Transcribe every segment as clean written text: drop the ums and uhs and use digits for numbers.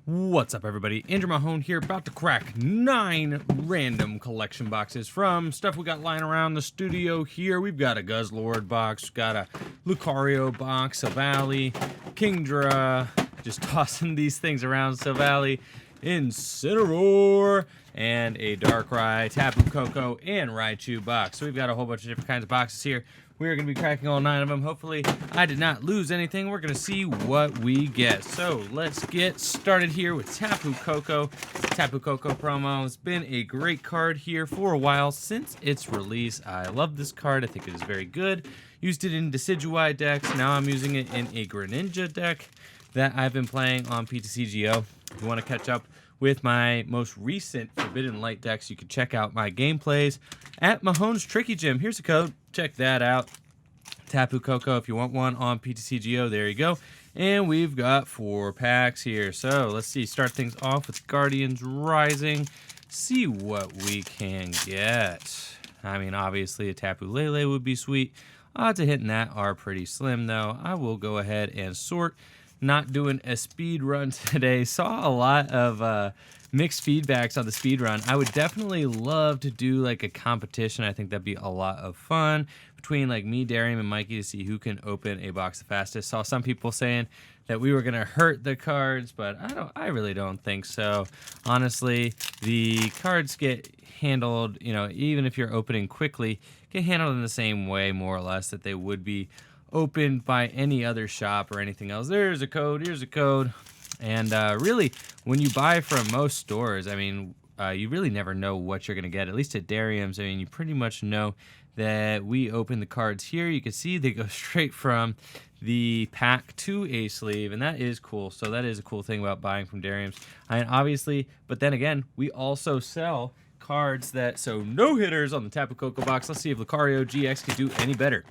What's up, everybody? Andrew Mahone here, about to crack 9 random collection boxes from stuff we got lying around the studio here. We've got a Guzzlord box, we've got a Lucario box, Silvally, Kingdra, just tossing these things around, Silvally, Incineroar, and a Darkrai, Tapu Koko, and Raichu box. So we've got a whole bunch of different kinds of boxes here. We're going to be cracking all 9 of them. Hopefully, I did not lose anything. We're going to see what we get. So, let's get started here with Tapu Koko. Tapu Koko promo has been a great card here for a while since its release. I love this card. I think it is very good. Used it in Decidueye decks. Now I'm using it in a Greninja deck that I've been playing on TCG. If you want to catch up with my most recent Forbidden Light decks, you can check out my gameplays at Mahone's Tricky Gym. Here's a code. Check that out. Tapu Koko, if you want one on PTCGO, there you go. And we've got 4 packs here. So let's see, start things off with Guardians Rising. See what we can get. I mean, obviously a Tapu Lele would be sweet. Odds of hitting that are pretty slim, though. I will go ahead and sort. Not doing a speed run today. Saw a lot of mixed feedbacks on the speed run. I would definitely love to do like a competition. I think that'd be a lot of fun between like me, Derium, and Mikey to see who can open a box the fastest. Saw some people saying that we were gonna hurt the cards, but I really don't think so. Honestly, the cards get handled, you know, even if you're opening quickly, get handled in the same way more or less that they would be opened by any other shop or anything else. There's a code, here's a code. And really, when you buy from most stores, I mean, you really never know what you're going to get. At least at Derium's, I mean, you pretty much know that we open the cards here. You can see they go straight from the pack to a sleeve, and that is cool. So that is a cool thing about buying from Derium's. And obviously, but then again, we also sell cards that, so no hitters on the Tapu Koko box. Let's see if Lucario GX can do any better.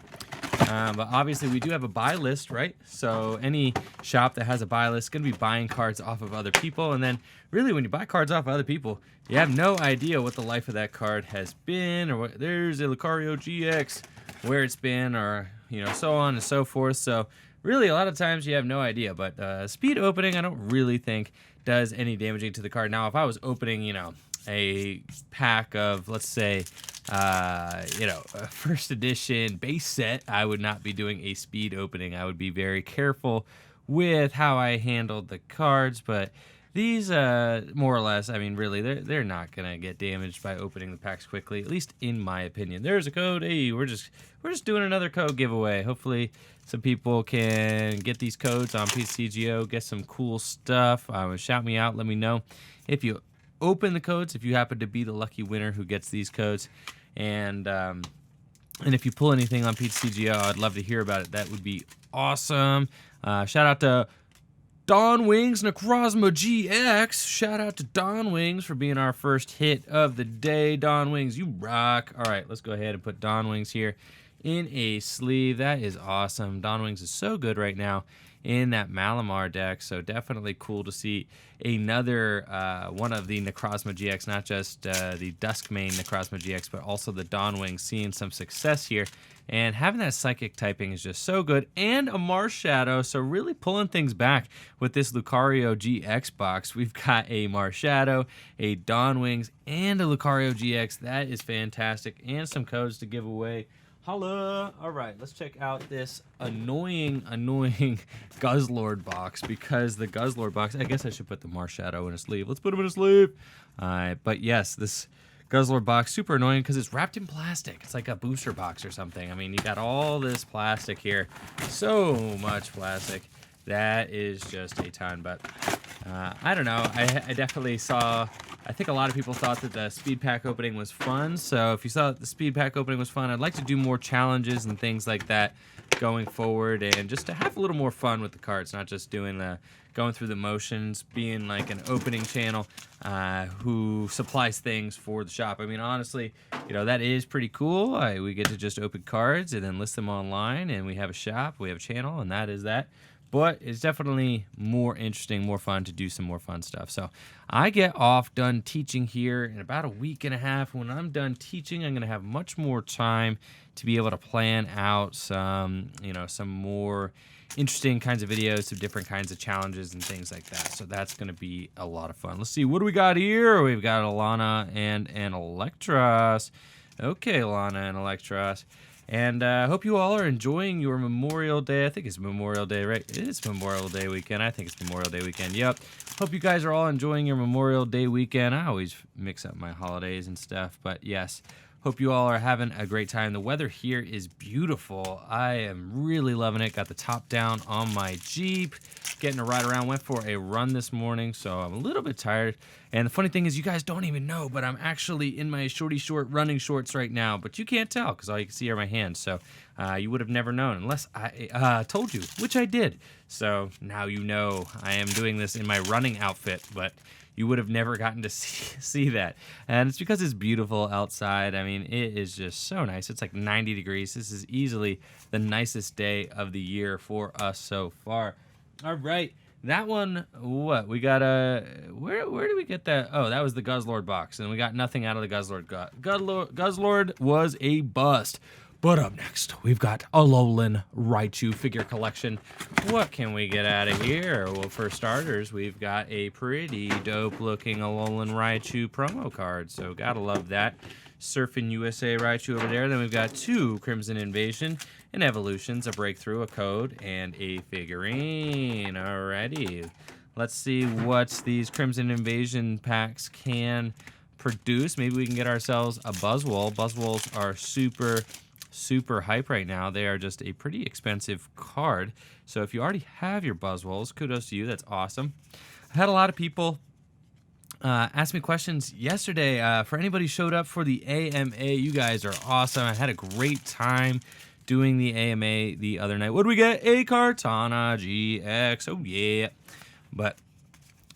But obviously we do have a buy list, right? So any shop that has a buy list is going to be buying cards off of other people. And then really when you buy cards off of other people, you have no idea what the life of that card has been, or what, there's a Lucario GX, where it's been, or, you know, so on and so forth. So really a lot of times you have no idea. But speed opening, I don't really think does any damaging to the card. Now, if I was opening, you know, a pack of, let's say, you know, a first edition base set, I would not be doing a speed opening. I would be very careful with how I handled the cards, but these, more or less, I mean, really, they're not gonna get damaged by opening the packs quickly, at least in my opinion. There's a code. Hey, we're just doing another code giveaway. Hopefully, some people can get these codes on PCGO, get some cool stuff. Shout me out. Let me know if you open the codes, if you happen to be the lucky winner who gets these codes, and if you pull anything on PCGO, I'd love to hear about it. That would be awesome. Shout out to Don Wings Necrozma GX. Shout out to Don Wings for being our first hit of the day. Don Wings, you rock. All right, let's go ahead and put Don Wings here in a sleeve. That is awesome. Don Wings is so good right now in that Malamar deck, so definitely cool to see another one of the Necrozma GX, not just the Duskmane Necrozma GX, but also the Dawnwing seeing some success here. And having that Psychic typing is just so good. And a Marshadow, so really pulling things back with this Lucario GX box. We've got a Marshadow, a Dawnwings, and a Lucario GX. That is fantastic. And some codes to give away. Holla! All right, let's check out this annoying Guzzlord box, because the Guzzlord box, I guess I should put the Marshadow in a sleeve. Let's put him in a sleeve. But yes, this Guzzlord box, super annoying because it's wrapped in plastic. It's like a booster box or something. I mean, you got all this plastic here. So much plastic. That is just a ton, but I don't know. I definitely saw, I think a lot of people thought that the speed pack opening was fun. So if you thought the speed pack opening was fun, I'd like to do more challenges and things like that going forward, and just to have a little more fun with the cards, not just doing the going through the motions, being like an opening channel who supplies things for the shop. I mean, honestly, you know, that is pretty cool. We get to just open cards and then list them online, and we have a shop, we have a channel, and that is that. But it's definitely more interesting, more fun to do some more fun stuff. So I get off done teaching here in about a week and a half. When I'm done teaching, I'm going to have much more time to be able to plan out some, you know, some more interesting kinds of videos, some different kinds of challenges and things like that. So that's going to be a lot of fun. Let's see, what do we got here? We've got Alana and an Electros. Okay, Alana and Electros. And I hope you all are enjoying your Memorial Day. I think it's Memorial Day, right? It is Memorial Day weekend. I think it's Memorial Day weekend. Yep. Hope you guys are all enjoying your Memorial Day weekend. I always mix up my holidays and stuff, but yes. Hope you all are having a great time. The weather here is beautiful. I am really loving it. Got the top down on my Jeep. Getting to ride around. Went for a run this morning, so I'm a little bit tired. And the funny thing is, you guys don't even know, but I'm actually in my short running shorts right now. But you can't tell because all you can see are my hands. So you would have never known unless I told you, which I did. So now you know I am doing this in my running outfit, but you would have never gotten to see that. And it's because it's beautiful outside. I mean, it is just so nice. It's like 90 degrees. This is easily the nicest day of the year for us so far. All right. That one, what? We got a... Where did we get that? Oh, that was the Guzzlord box. And we got nothing out of the Guzzlord. Guzzlord was a bust. But up next, we've got Alolan Raichu figure collection. What can we get out of here? Well, for starters, we've got a pretty dope-looking Alolan Raichu promo card, so gotta love that. Surfing USA Raichu over there. Then we've got 2 Crimson Invasion, an Evolutions, a Breakthrough, a Code, and a figurine. Alrighty. Let's see what these Crimson Invasion packs can produce. Maybe we can get ourselves a Buzzwole. Buzzwoles are super hype right now. They are just a pretty expensive card. So if you already have your Buzzwoles, kudos to you. That's awesome. I had a lot of people ask me questions yesterday. For anybody who showed up for the AMA, you guys are awesome. I had a great time doing the AMA the other night. What do we get? A Kartana GX. Oh, yeah. But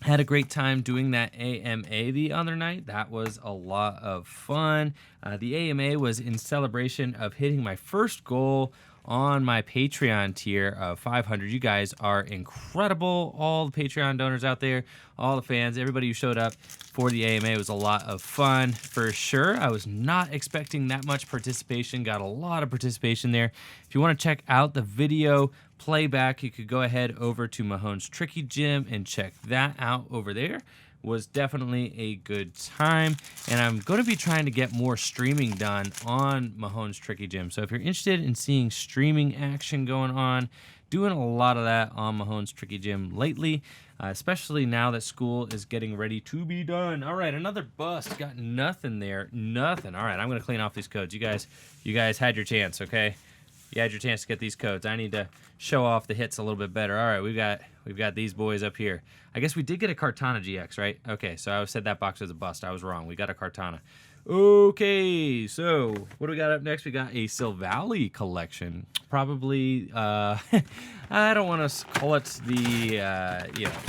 had a great time doing that AMA the other night. That was a lot of fun. The AMA was in celebration of hitting my first goal on my Patreon tier of 500. You guys are incredible. All the Patreon donors out there, all the fans, everybody who showed up for the AMA. It was a lot of fun for sure. I was not expecting that much participation. Got a lot of participation there. If you want to check out the video playback, you could go ahead over to Mahon's Tricky Gym and check that out over there. Was definitely a good time, and I'm going to be trying to get more streaming done on Mahon's Tricky Gym. So if you're interested in seeing streaming action going on, doing a lot of that on Mahon's Tricky Gym lately, especially now that school is getting ready to be done. All right, another bust. Got nothing there. Nothing. All right, I'm going to clean off these codes. You guys had your chance, okay? You had your chance to get these codes. I need to show off the hits a little bit better. All right, we've got these boys up here. I guess we did get a Kartana GX, right? Okay, so I said that box was a bust. I was wrong. We got a Kartana. Okay, so what do we got up next? We got a Silvally collection. Probably, I don't want to call it the,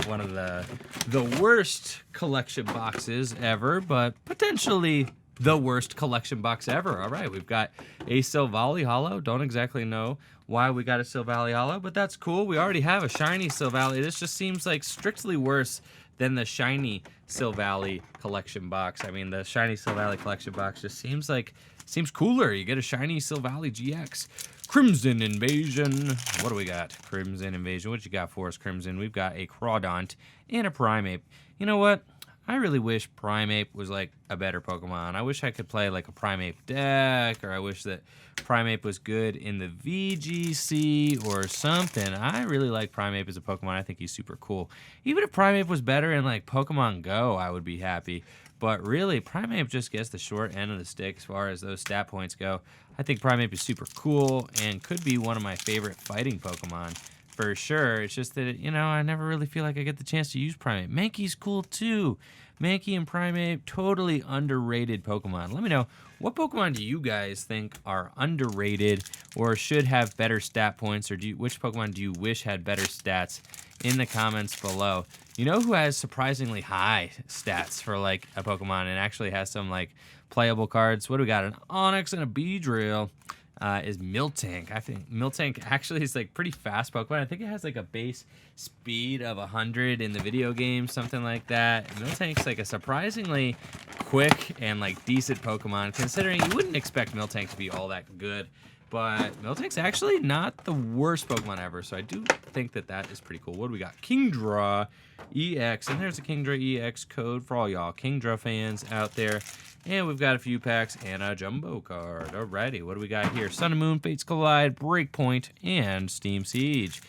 one of the worst collection boxes ever, but potentially the worst collection box ever. All right, we've got a Silvally Holo. Don't exactly know why we got a Silvally Holo, but that's cool. We already have a shiny Silvally. This just seems like strictly worse than the shiny Silvally collection box. I mean, the shiny Silvally collection box just seems cooler. You get a shiny Silvally GX. Crimson Invasion. What do we got? Crimson Invasion. What you got for us, Crimson? We've got a Crawdont and a Primeape. You know what? I really wish Primeape was like a better Pokemon. I wish I could play like a Primeape deck, or I wish that Primeape was good in the VGC or something. I really like Primeape as a Pokemon. I think he's super cool. Even if Primeape was better in like Pokemon Go, I would be happy. But really, Primeape just gets the short end of the stick as far as those stat points go. I think Primeape is super cool and could be one of my favorite fighting Pokemon. For sure. It's just that, I never really feel like I get the chance to use Primeape. Mankey's cool too. Mankey and Primeape, totally underrated Pokemon. Let me know, what Pokemon do you guys think are underrated or should have better stat points, or which Pokemon do you wish had better stats in the comments below? You know who has surprisingly high stats for like a Pokemon and actually has some like playable cards? What do we got? An Onix and a Beedrill. Is Miltank. I think Miltank actually is like pretty fast Pokemon. I think it has like a base speed of 100 in the video game, something like that. Miltank's like a surprisingly quick and like decent Pokemon, considering you wouldn't expect Miltank to be all that good. But Miltank's actually not the worst Pokemon ever, so I do think that that is pretty cool. What do we got? Kingdra EX, and there's a Kingdra EX code for all y'all Kingdra fans out there. And we've got a few packs and a jumbo card. Alrighty, what do we got here? Sun and Moon, Fates Collide, Breakpoint, and Steam Siege.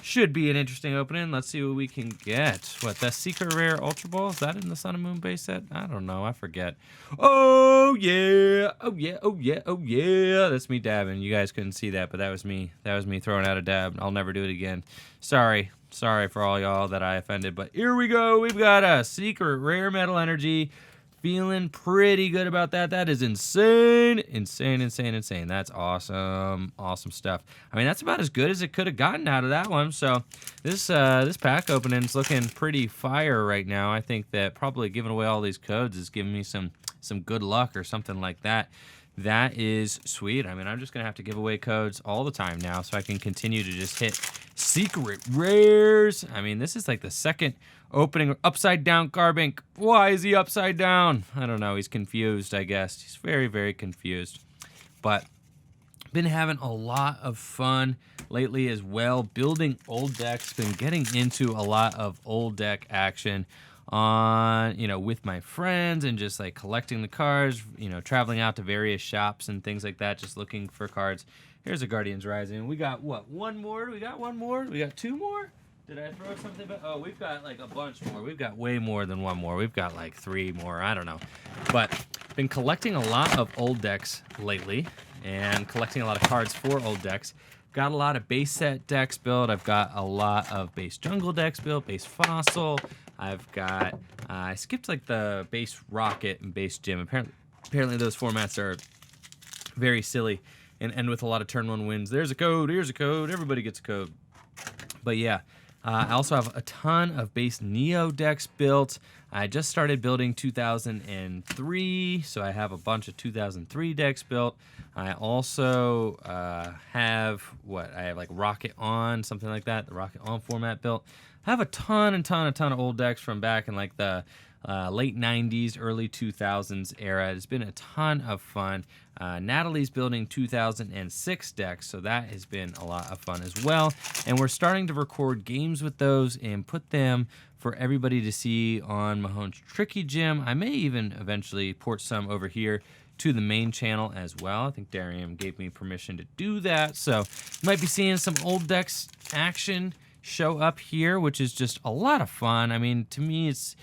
Should be an interesting opening. Let's see what we can get. What, that Secret Rare Ultra Ball? Is that in the Sun and Moon base set? I don't know. I forget. Oh, yeah. Oh, yeah. Oh, yeah. Oh, yeah. That's me dabbing. You guys couldn't see that, but that was me. That was me throwing out a dab. I'll never do it again. Sorry. Sorry for all y'all that I offended, but here we go. We've got a Secret Rare Metal Energy. Feeling pretty good about that. That is insane. Insane, insane, insane. That's awesome. Awesome stuff. I mean, that's about as good as it could have gotten out of that one. So this pack opening is looking pretty fire right now. I think that probably giving away all these codes is giving me some good luck or something like that. That is sweet. I mean, I'm just going to have to give away codes all the time now so I can continue to just hit secret rares. I mean, this is like the second opening upside down Carbink. Why is he upside down? I don't know. He's confused, I guess. He's very, very confused. But been having a lot of fun lately as well. Building old decks. Been getting into a lot of old deck action on, with my friends and just like collecting the cards, traveling out to various shops and things like that, just looking for cards. Here's a Guardians Rising. We got what? One more? We got one more? We got two more? Did I throw something back? Oh, we've got like a bunch more. We've got way more than one more. We've got like three more. I don't know. But been collecting a lot of old decks lately and collecting a lot of cards for old decks. Got a lot of base set decks built. I've got a lot of base jungle decks built, base fossil. I've got, I skipped like the base rocket and base gym. Apparently those formats are very silly and end with a lot of turn one wins. There's a code, here's a code, everybody gets a code. But yeah, I also have a ton of base Neo decks built. I just started building 2003, so I have a bunch of 2003 decks built. I also have like Rocket On, something like that, the Rocket On format built. I have a ton of old decks from back in like the late 90s, early 2000s era. It's been a ton of fun. Natalie's building 2006 decks, so that has been a lot of fun as well. And we're starting to record games with those and put them for everybody to see on Mahone's Tricky Gym. I may even eventually port some over here to the main channel as well. I think Derium gave me permission to do that, so you might be seeing some old decks action show up here, which is just a lot of fun. I mean, to me, it's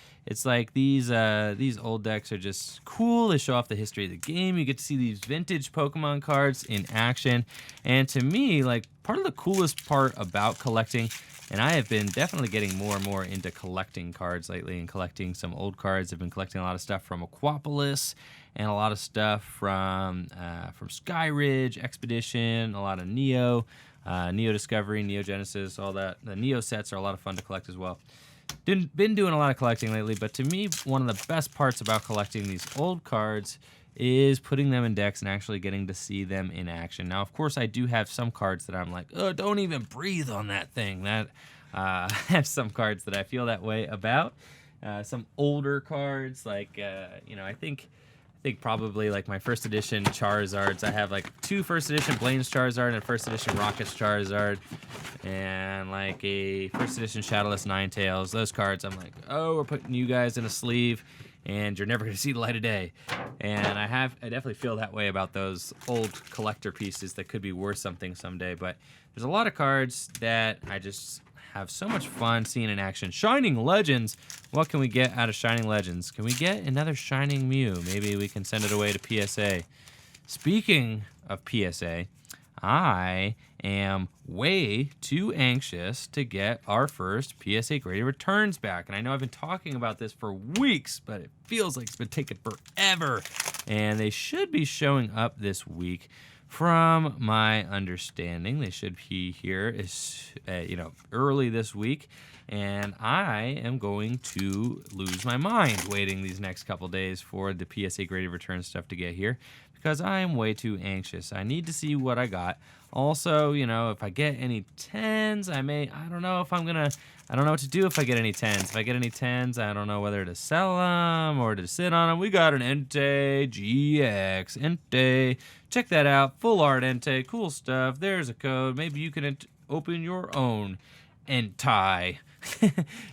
like these old decks are just cool. They show off the history of the game. You get to see these vintage Pokemon cards in action, and to me, like, part of the coolest part about collecting, and I have been definitely getting more and more into collecting cards lately and collecting some old cards. I've been collecting a lot of stuff from Aquapolis and a lot of stuff from Skyridge Expedition, a lot of Neo Discovery, Neo Genesis, all that. The Neo sets are a lot of fun to collect as well. Been doing a lot of collecting lately, but to me, one of the best parts about collecting these old cards is putting them in decks and actually getting to see them in action. Now, of course, I do have some cards that I'm like, oh, don't even breathe on that thing. I have some cards that I feel that way about. Some older cards, like, I think probably like my first edition Charizards. I have like 2 first edition Blaine's Charizard and a first edition Rocket's Charizard, and like a first edition Shadowless Ninetales. Those cards, I'm like, oh, we're putting you guys in a sleeve, and you're never gonna see the light of day. And I definitely feel that way about those old collector pieces that could be worth something someday. But there's a lot of cards that I just have so much fun seeing in action. Shining Legends. What can we get out of Shining Legends? Can we get another Shining Mew? Maybe we can send it away to PSA. Speaking of PSA, I am way too anxious to get our first PSA graded returns back. And I know I've been talking about this for weeks, but it feels like it's been taking forever. And they should be showing up this week. From my understanding, they should be here early this week, and I am going to lose my mind waiting these next couple days for the PSA graded return stuff to get here, because I am way too anxious. I need to see what I got. Also, you know, if I get any 10s, I don't know if I'm gonna, I don't know what to do if I get any 10s. If I get any 10s, I don't know whether to sell them or to sit on them. We got an Entei GX. Entei. Check that out. Full art Entei. Cool stuff. There's a code. Maybe you can open your own Entei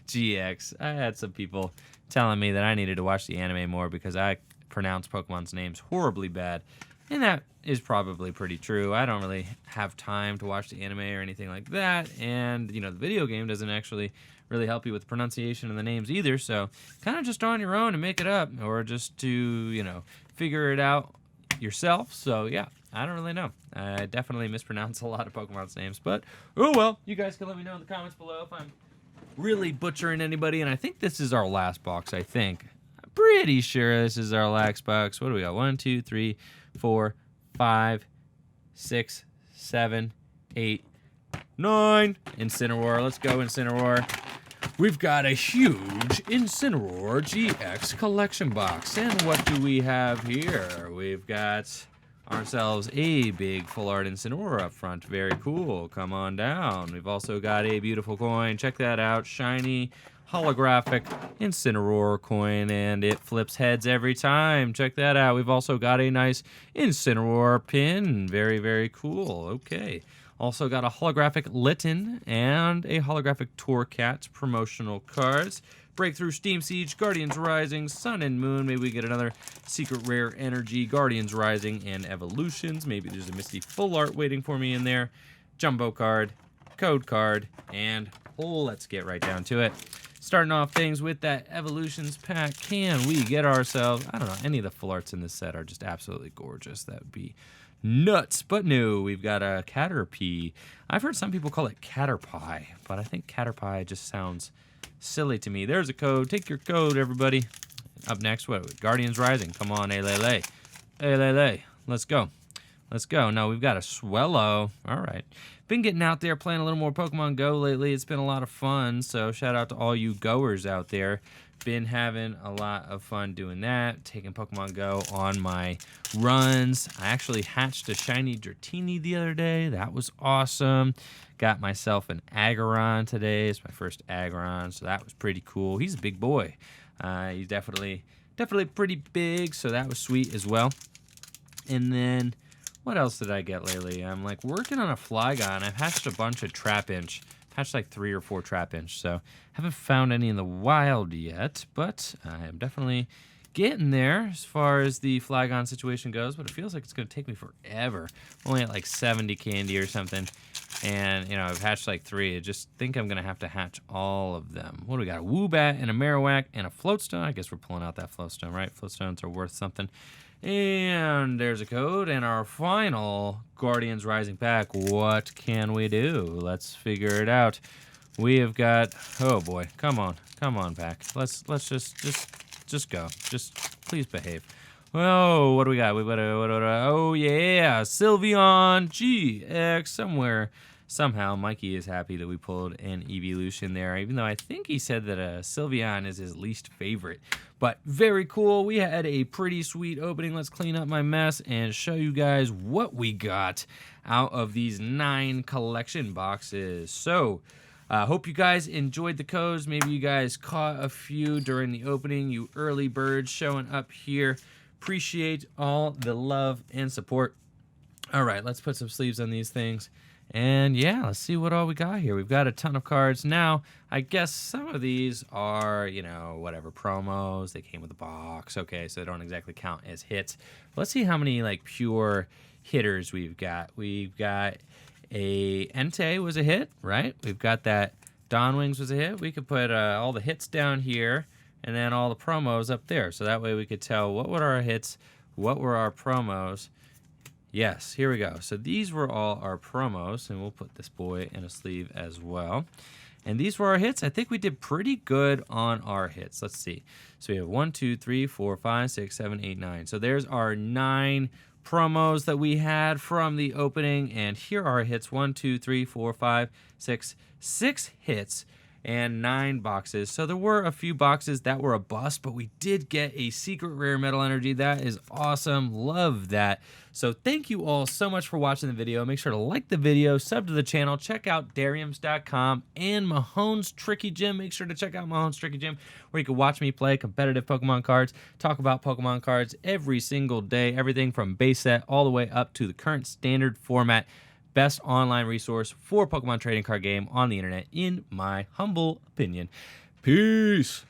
GX. I had some people telling me that I needed to watch the anime more because I pronounce Pokemon's names horribly bad. And that is probably pretty true. I don't really have time to watch the anime or anything like that. And, you know, the video game doesn't actually really help you with the pronunciation of the names either. So kind of just on your own and make it up, or just to, you know, figure it out yourself. So, yeah, I don't really know. I definitely mispronounce a lot of Pokemon's names. But, oh well, you guys can let me know in the comments below if I'm really butchering anybody. And I think this is our last box, I think. I'm pretty sure this is our last box. What do we got? 1, 2, 3, 4, 5, 6, 7, 8, 9. Incineroar. Let's go, Incineroar. We've got a huge Incineroar GX collection box. And what do we have here? We've got ourselves a big full art Incineroar up front. Very cool. Come on down. We've also got a beautiful coin. Check that out. Shiny holographic Incineroar coin, and it flips heads every time. Check that out. We've also got a nice Incineroar pin. Very, very cool. Okay. Also got a holographic Litten and a holographic Torcat promotional cards. Breakthrough, Steam Siege, Guardians Rising, Sun and Moon. Maybe we get another secret rare energy, Guardians Rising, and Evolutions. Maybe there's a Misty full art waiting for me in there. Jumbo card, code card, and let's get right down to it. Starting off things with that Evolutions pack. Can we get ourselves, I don't know, any of the full arts in this set are just absolutely gorgeous. That would be nuts. But no, we've got a Caterpie. I've heard some people call it Caterpie, but I think Caterpie just sounds silly to me. There's a code. Take your code, everybody. Up next, what? Guardians Rising. Come on, Alele. Alele. Let's go. Let's go. No, we've got a Swellow. All right. Been getting out there playing a little more Pokemon Go lately. It's been a lot of fun, so shout out to all you goers out there. Been having a lot of fun doing that, taking Pokemon Go on my runs. I actually hatched a shiny Dratini the other day. That was awesome. Got myself an Aggron today. It's my first Aggron, so that was pretty cool. He's a big boy. He's definitely pretty big, so that was sweet as well. And then what else did I get lately? I'm like working on a Flygon. I've hatched a bunch of Trapinch. Hatched like 3 or 4 Trapinch, so haven't found any in the wild yet, but I am definitely getting there as far as the Flygon situation goes, but it feels like it's going to take me forever. I'm only at like 70 candy or something, and, you know, I've hatched like 3. I just think I'm going to have to hatch all of them. What do we got? A Woobat and a Marowak and a Floatstone. I guess we're pulling out that Floatstone, right? Floatstones are worth something. And there's a code, and our final Guardians Rising pack. What can we do? Let's figure it out. We have got, oh boy, come on pack. Let's just go. Just please behave. Oh, what do we got? We've got oh yeah, Sylveon GX. Somehow, Mikey is happy that we pulled an Evolution there, even though I think he said that Sylveon is his least favorite. But very cool. We had a pretty sweet opening. Let's clean up my mess and show you guys what we got out of these 9 collection boxes. So, hope you guys enjoyed the codes. Maybe you guys caught a few during the opening. You early birds showing up here. Appreciate all the love and support. All right, let's put some sleeves on these things. And yeah, let's see what all we got here. We've got a ton of cards. Now, I guess some of these are, you know, whatever, promos. They came with a box. Okay, so they don't exactly count as hits. Let's see how many, like, pure hitters we've got. We've got a Entei was a hit, right? We've got that Dawnwings was a hit. We could put all the hits down here and then all the promos up there. So that way we could tell what were our hits, what were our promos. Yes, here we go. So these were all our promos, and we'll put this boy in a sleeve as well. And these were our hits. I think we did pretty good on our hits. Let's see. So we have 1, 2, 3, 4, 5, 6, 7, 8, 9. So there's our 9 promos that we had from the opening. And here are our hits. 1, 2, 3, 4, 5, 6 hits. and 9 boxes. So there were a few boxes that were a bust, but we did get a secret rare metal energy. That is awesome. Love that. So thank you all so much for watching the video. Make sure to like the video, sub to the channel, check out Deriums.com and Mahone's Tricky Gym. Make sure to check out Mahone's Tricky Gym, where you can watch me play competitive Pokemon cards, talk about Pokemon cards every single day, everything from base set all the way up to the current standard format. Best online resource for Pokemon trading card game on the internet, in my humble opinion. Peace.